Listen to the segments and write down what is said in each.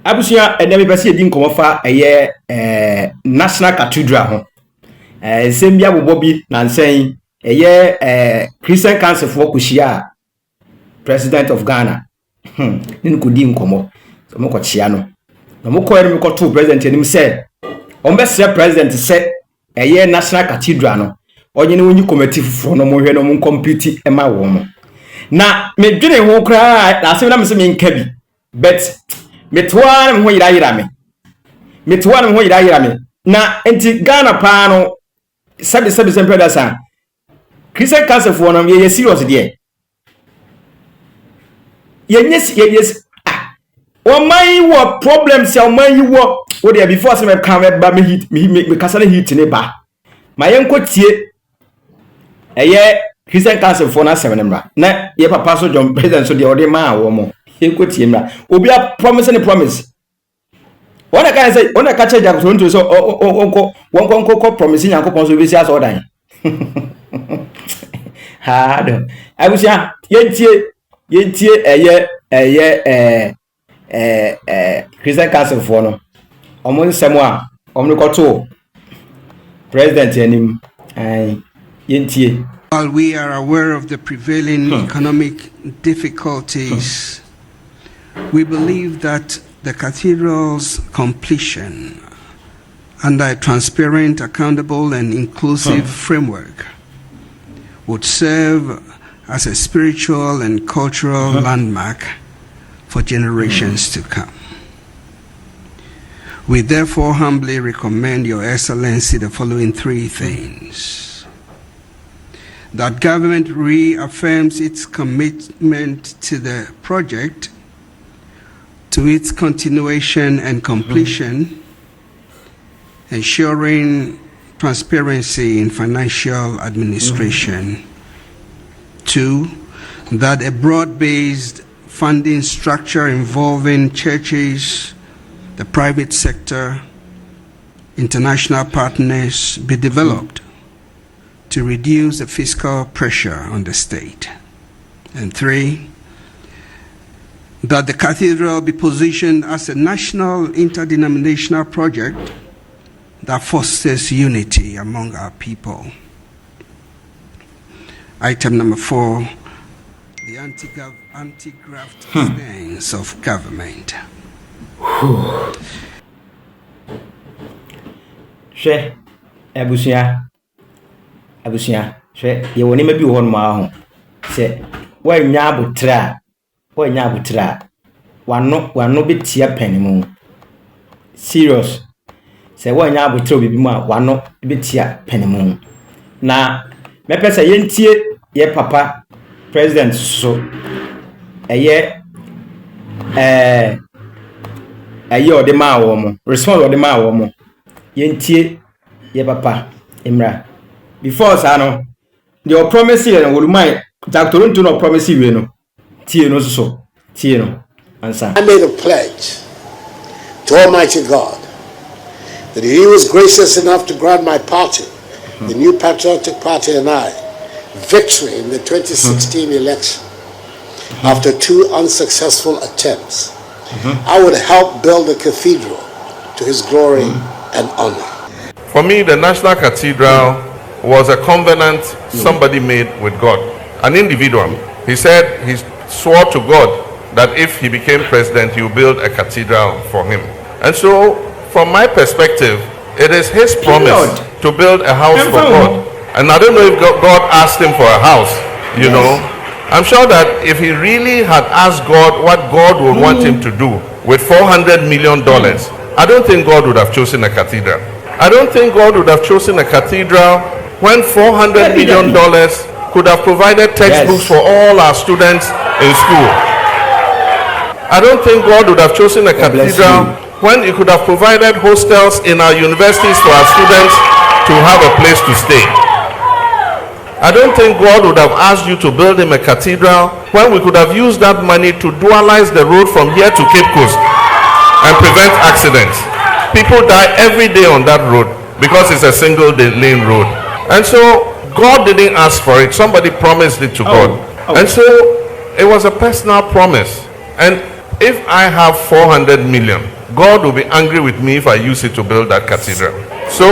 abusia ene me pese di nkomofa eye National Cathedral ho sembia bobobi nansen eye Christian Council for kushia President of Ghana ni ko di nkomo so mo ko chia no mo ko ere me ko to president enim say on be say president say eye National Cathedral no onye ne wonyi committee fufuro no mo hwe no mo compete e ma wo mo na me dwene ho kra na asem na me se me nka bi but metwa na ho yira me na enti Ghana pa no sabi sempre da san Christian Council for no ye serious there yes o mai wo problems ya o mai wo o there before say me kan ba me hit me kasa na hit ne ba ma yenko tie eye Christian Council for na 7 mbra na ye papa so John President so there o de ma wo mo yenko tie mbra obi a promise Ona ka say ona ka che jago so so onko promise Nyankopon so be si aso dan ha do abusia yentie eye Christian Council for no omo nsemo a omo ko to president enim yentie. While we are aware of the prevailing economic difficulties, we believe that the cathedral's completion under a transparent, accountable, and inclusive framework would serve as a spiritual and cultural landmark for generations to come. We therefore humbly recommend Your Excellency the following 3 things: that government reaffirms its commitment to the project, to its continuation and completion, ensuring transparency in financial administration. 2, that a broad-based funding structure involving churches, the private sector, international partners be developed to reduce the fiscal pressure on the state. And 3, that the cathedral be positioned as a national interdenominational project that fosters unity among our people. Item number 4, the anti-graft stance of government. She abusia she ye woni ma bi wo no ma ho se wanya abutra wano betia panimu serious se wanya abutra obi mu a wano betia panimu na me pese yentie ye papa president so eye ode ma wo mo response ode ma wo mo yentie ye papa imra before sa no the promise ye no wolumai Dr. Ntu no promise we no tie no so tie no answer. I made a pledge to Almighty God that He was gracious enough to grant my party, the New Patriotic Party, and I, victory in the 2016 election after 2 unsuccessful attempts. I would help build a cathedral to His glory and honor. For me, the National Cathedral was a covenant somebody made with God, an individual. He said he swore to God that if he became president, he would build a cathedral for him. And so, from my perspective, it is his promise to build a house for God. And I don't know if God asked him for a house, you know. I'm sure that if he really had asked God what God would want him to do with $400 million, I don't think God would have chosen a cathedral. I don't think God would have chosen a cathedral when $400 million could have provided textbooks for all our students in school. I don't think God would have chosen a cathedral when He could have provided hostels in our universities for our students to have a place to stay. I don't think God would have asked you to build Him a cathedral when we could have used that money to dualize the road from here to Cape Coast and prevent accidents. People die every day on that road because it's a single lane road. And so God didn't ask for it. Somebody promised it to God. And so it was a personal promise. And if I have 400 million, God will be angry with me if I use it to build that cathedral. So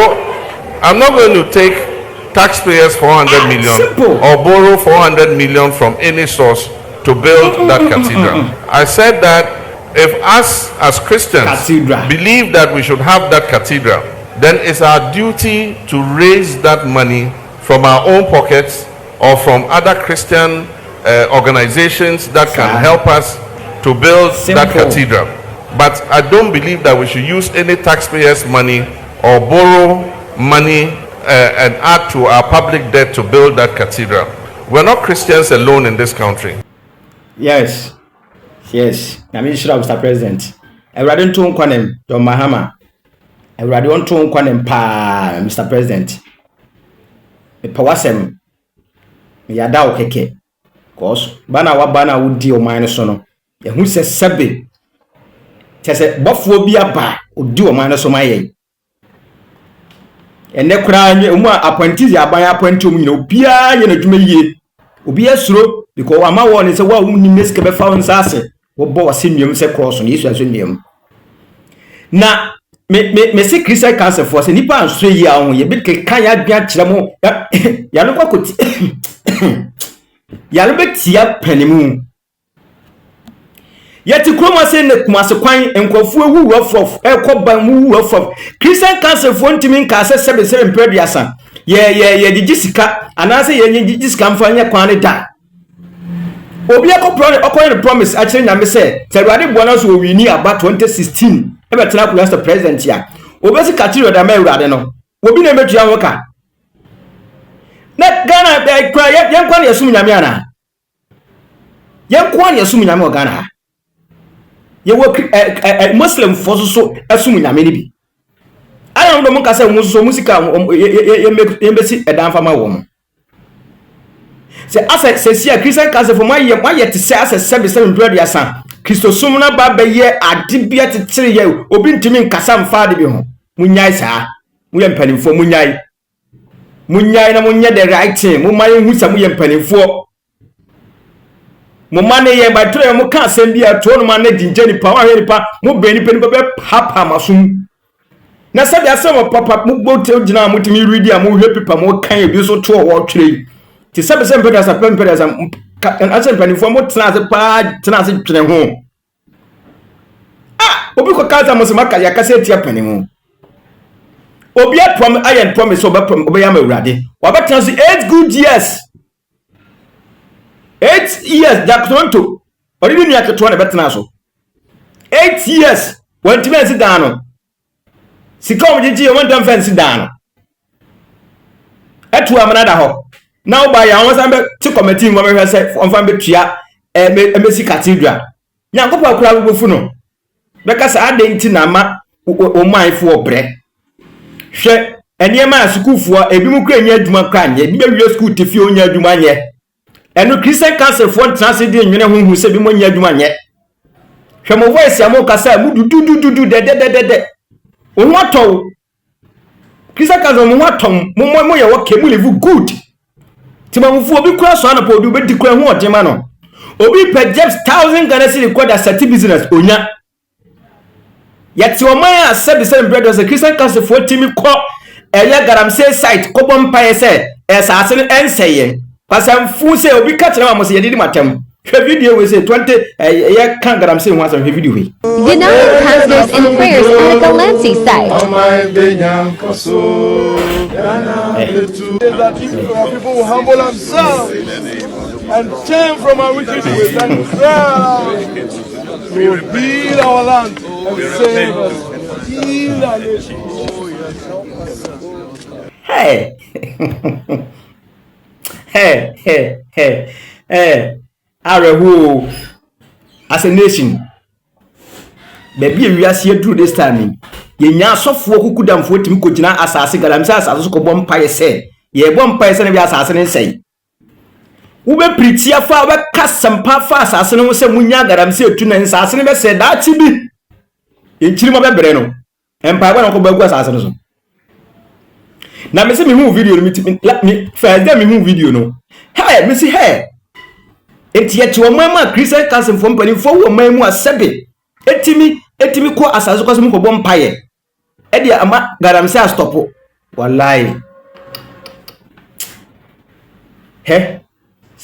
I'm not going to take taxpayers 400 million simple. or borrow 400 million from any source to build that cathedral. I said that if us as Christians believe that we should have that cathedral, then it's our duty to raise that money from our own pockets or from other Christian organizations that can help us to build that cathedral. But I don't believe that we should use any taxpayers' money or borrow money and add to our public debt to build that cathedral. We're not Christians alone in this country. Yes. I mean, sure, Mr. President. Everybody don't kwanem John Mahama. Everybody don't kwanem pa Mr. President. Me pawasem. Me yada okeke. Cause bana wudi o man so no. E hu se sebe. Tese bofuo bi aba odi o man so maye. Ene kura anye umu appointees ya ban appointee mu nyina obia ye na dwuma yie. Obi esuro because ama won say wa uni meske be fa nsa ase wo bo wase nuam se cross no Yesu aso nuam. Na me se Christian Council for se nipa anso yi a ho ye bi kan ya dua kire mo ya no kwakoti ya lo betia panimu yeti kroma se ne kuma se kwan enkofu ewu rofof ekoba mu rofof Christian Council for ntimi nka se sebe mpediasa ye digisika anase ye digisika mfanya kwan da obi akọ promise a kire nyame se Awurade buana so wini aba 2016 e betena ku Mr. President ya obesi katiro da ma Awurade no obi na emetua ho ka na Ghana kwa yenkwa na yesum nyame ana yenkwa na yesum nyame o Ghana ye wo Muslim force so asum nyame ni bi ayo ndo monka se muso musika yembesi edanfa ma wo mo se asa se sia Christian Council for my ye te se asa 7 Christosum na ba ye adibia tetere ye obi ntimi nkasa mfa de bi ho munyai saa mu ye mpanimfo munyai na munye the right thing mu man hu sa mu ye mpanimfo mu man ye ba tro mu ka asem bia to no man na dinje ni pa wa he ni pa mu be ni pe papa masum na sabi asem papa mu gbote gina mu timi read am mu hwe paper mu kan e bi so to wo twere ti sabi sem peda sa pempeda sa asem mpanimfo mu tena se pa tena se twene ho obi ko kaza mo se maka ya kase tia panimu obi a promise obi ya ma Awurade wabetena so 8 good years 8 years da Toronto ori bi nua keto na betena so 8 years wanti si dano sika omjiji won dan fence dano etu amana da ho na oba ya won sambe ti committee ngwa me hwese onfa betua emesi cathedral nyankopɔ akura bofu no beka sa adenti na ma o manfo obre hwe eniema asukufuo ebi mu kra nya adwuma kra nya ebi be school tefi onya adwuma nye eno Christian Council for transit nwene honhu se bi mo nya adwuma nye hwe mo voice ya mo kasa mu dudududu de o wato Christian Council mo wato mo ye wo kemu live good tima mfu obi kura so anapo obi be dikura ho odema no obi per 1000 Ghana cedi record as a business onya yati o man a said brothers the Christian Council for timi ko eya garamsey site ko bom paye se esase no enseye pasam fu se obi ka tena mo se yedi matem hwe video we say 20 eya kan garamsey ho asa hwe video we Ghanaian pastors and prayers at the Galansi site. That people will humble themselves and turn from our wicked ways and cry. We will build our land and save us. Heal our nation. hey arehu as a nation baby we are here through this time yenya asofo kukudamfo timi ko gina asase galamse asase so ko bom paye se ye bom paye se na bi asase ne nsei wo be priti afa we kasampa fa asase no se munya galamse etu na asase ne be se da chi bi enchiri mo be bere no empa gwa no ko bagu asase no so na me se me hu video no me first day me hu video no hey me see hey enti ye ti omama Christian council for mpani fo wo man mu asebe etimi ko asazo ko so ko bom paye e dia ama garamse a stop wallahi he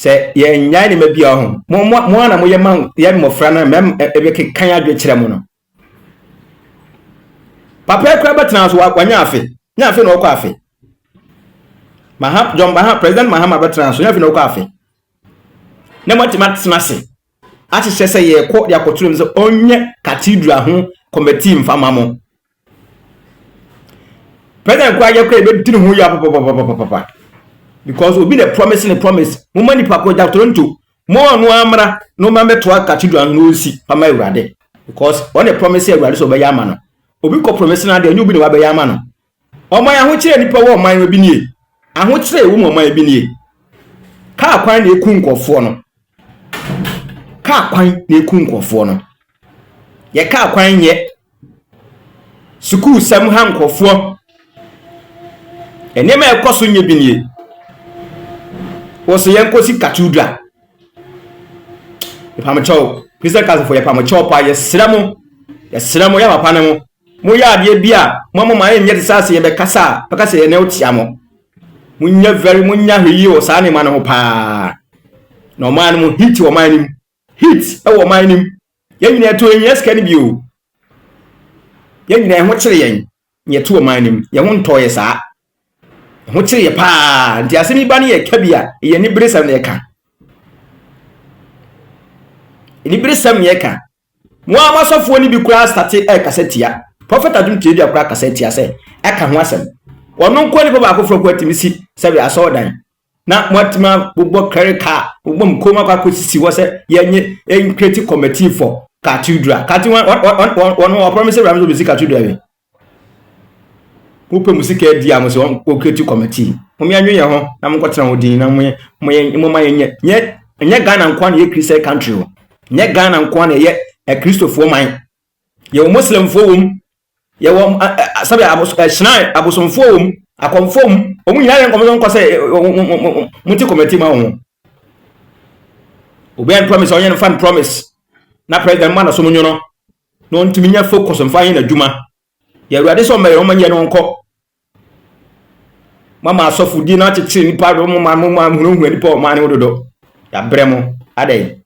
se ye nyai ne mabia ho mo na mo ye man ye mofra na mem ebe ke kan adwe kire mo no papa ekra betena so wanya afe nya afe no ko afe John Mahama President Mahama betena so nya afe no ko afe na motima tsenase a che se ye ko ya koturum se onye cathedral ho committee mfama mo President kwa ye ko ebe dinu ho ya papa because we be the promise mo mani pa ko ja Toronto mo no amra no ma meto cathedral no si pama urade because on the promise urade so be ya ma no obi ko promise na de nyu bi ne wa be ya ma no o man aho kire nipa wo man bi nie aho kire wo mo man bi nie ka kwan na eku nkofo no ka kwan na eku nkofo no ye ka kwan ye school sam ha nkofo enema ekoso nye bi nie woso yenkosi cathedral ipamacho Christian council for ipamacho pa ye sramo ya papa ne mo ya ade bia mo ma enye de sase ye be kasa ye ne otia mo munya very munya hyi o sa ne ma ne ho pa no man mo hit wo man nim hit e wo man nim ye nyina to enye ska ne bio ye nyina ho kire yen ye to wo man nim ye ho nto ye sa ho kire ye pa nti asemi ba ne ye ka bia ye ni bresam ne ka ni bresam ye ka mo amasofo ni bi kura start e kasetia prophet adum tie dia kura kasetia se e ka ho asem wono nko ni baba akofro kwa timisi se be asodan na motima bobbo kereka bobbo mkoma kwa kosisi wo se yenye creative committee for cathedral one promise ramzo be cathedral we upe musika edi amose won creative committee mo anwe ye ho na mo kotena odin na mo ma nye Ghana nkwa na ye Christian country o nye Ghana nkwa na ye Christopher man ye Muslim fo ye wo sabe shrine abosomfo akomfom omu nyina nkomso nkose muti committee ma ho obi an promise onye fan promise na president man so munyo no ntimi nya focus mfa yin adwuma ye ruade so meye o manye no nko mama asofu di na chichi ni pa do mo ma hunu ni pa o ma ne ododo ya bremo adai